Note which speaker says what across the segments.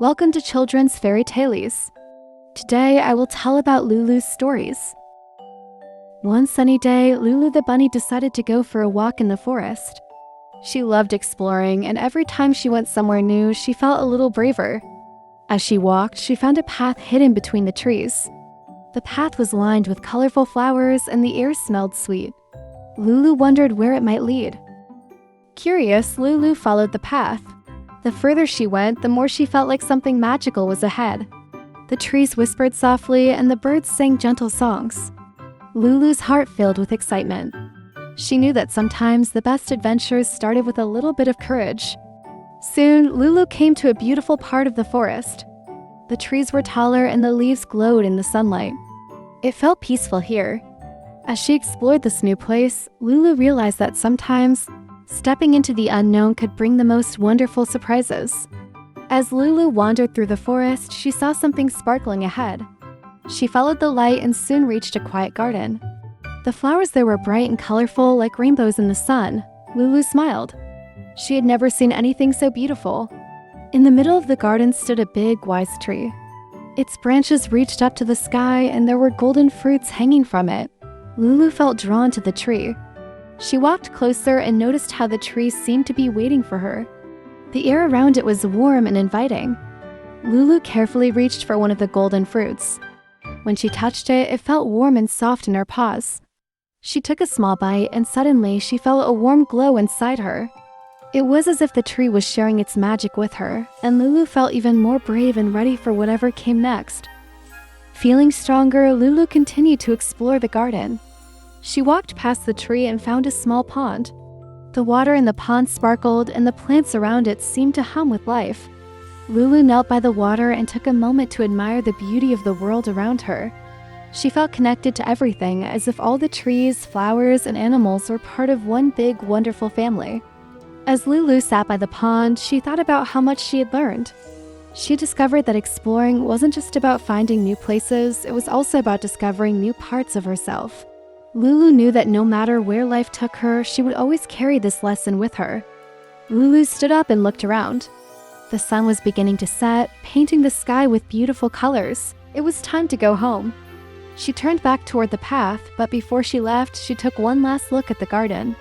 Speaker 1: Welcome to Children's Fairytales. Today I will tell about Lulu's stories. One sunny day, Lulu the bunny decided to go for a walk in the forest. She loved exploring, and every time she went somewhere new, she felt a little braver. As she walked, she found a path hidden between the trees. The path was lined with colorful flowers and the air smelled sweet. Lulu wondered where it might lead. Curious, Lulu followed the path. The further she went, the more she felt like something magical was ahead. The trees whispered softly and the birds sang gentle songs. Lulu's heart filled with excitement. She knew that sometimes the best adventures started with a little bit of courage. Soon, Lulu came to a beautiful part of the forest. The trees were taller and the leaves glowed in the sunlight. It felt peaceful here. As she explored this new place, Lulu realized that sometimes stepping into the unknown could bring the most wonderful surprises. As Lulu wandered through the forest, she saw something sparkling ahead. She followed the light and soon reached a quiet garden. The flowers there were bright and colorful like rainbows in the sun. Lulu smiled. She had never seen anything so beautiful. In the middle of the garden stood a big, wise tree. Its branches reached up to the sky and there were golden fruits hanging from it. Lulu felt drawn to the tree. She walked closer and noticed how the tree seemed to be waiting for her. The air around it was warm and inviting. Lulu carefully reached for one of the golden fruits. When she touched it, it felt warm and soft in her paws. She took a small bite and suddenly she felt a warm glow inside her. It was as if the tree was sharing its magic with her, and Lulu felt even more brave and ready for whatever came next. Feeling stronger, Lulu continued to explore the garden. She walked past the tree and found a small pond. The water in the pond sparkled and the plants around it seemed to hum with life. Lulu knelt by the water and took a moment to admire the beauty of the world around her. She felt connected to everything, as if all the trees, flowers, and animals were part of one big, wonderful family. As Lulu sat by the pond, she thought about how much she had learned. She discovered that exploring wasn't just about finding new places, it was also about discovering new parts of herself. Lulu knew that no matter where life took her, she would always carry this lesson with her. Lulu stood up and looked around. The sun was beginning to set, painting the sky with beautiful colors. It was time to go home. She turned back toward the path, but before she left, she took one last look at the garden.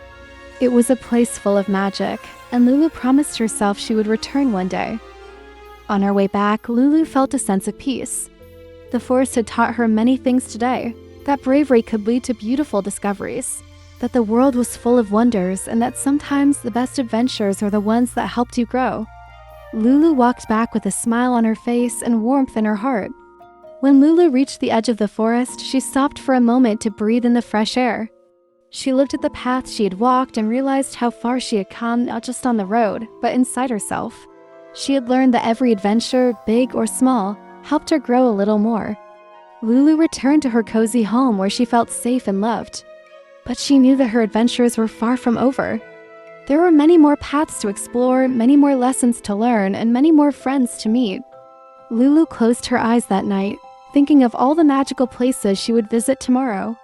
Speaker 1: It was a place full of magic, and Lulu promised herself she would return one day. On her way back, Lulu felt a sense of peace. The forest had taught her many things today. That bravery could lead to beautiful discoveries, that the world was full of wonders, and that sometimes the best adventures are the ones that helped you grow. Lulu walked back with a smile on her face and warmth in her heart. When Lulu reached the edge of the forest, she stopped for a moment to breathe in the fresh air. She looked at the path she had walked and realized how far she had come, not just on the road, but inside herself. She had learned that every adventure, big or small, helped her grow a little more. Lulu returned to her cozy home where she felt safe and loved. But she knew that her adventures were far from over. There were many more paths to explore, many more lessons to learn, and many more friends to meet. Lulu closed her eyes that night, thinking of all the magical places she would visit tomorrow.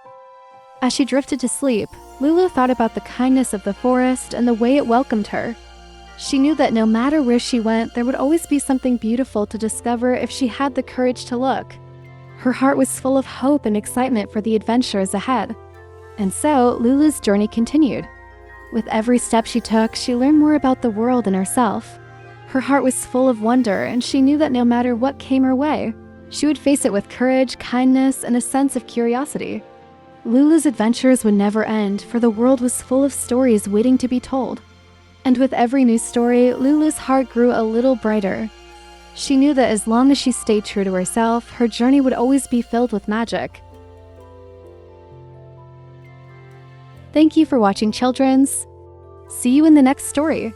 Speaker 1: As she drifted to sleep, Lulu thought about the kindness of the forest and the way it welcomed her. She knew that no matter where she went, there would always be something beautiful to discover if she had the courage to look. Her heart was full of hope and excitement for the adventures ahead. And so, Lulu's journey continued. With every step she took, she learned more about the world and herself. Her heart was full of wonder, and she knew that no matter what came her way, she would face it with courage, kindness, and a sense of curiosity. Lulu's adventures would never end, for the world was full of stories waiting to be told. And with every new story, Lulu's heart grew a little brighter. She knew that as long as she stayed true to herself, her journey would always be filled with magic. Thank you for watching, Children's. See you in the next story.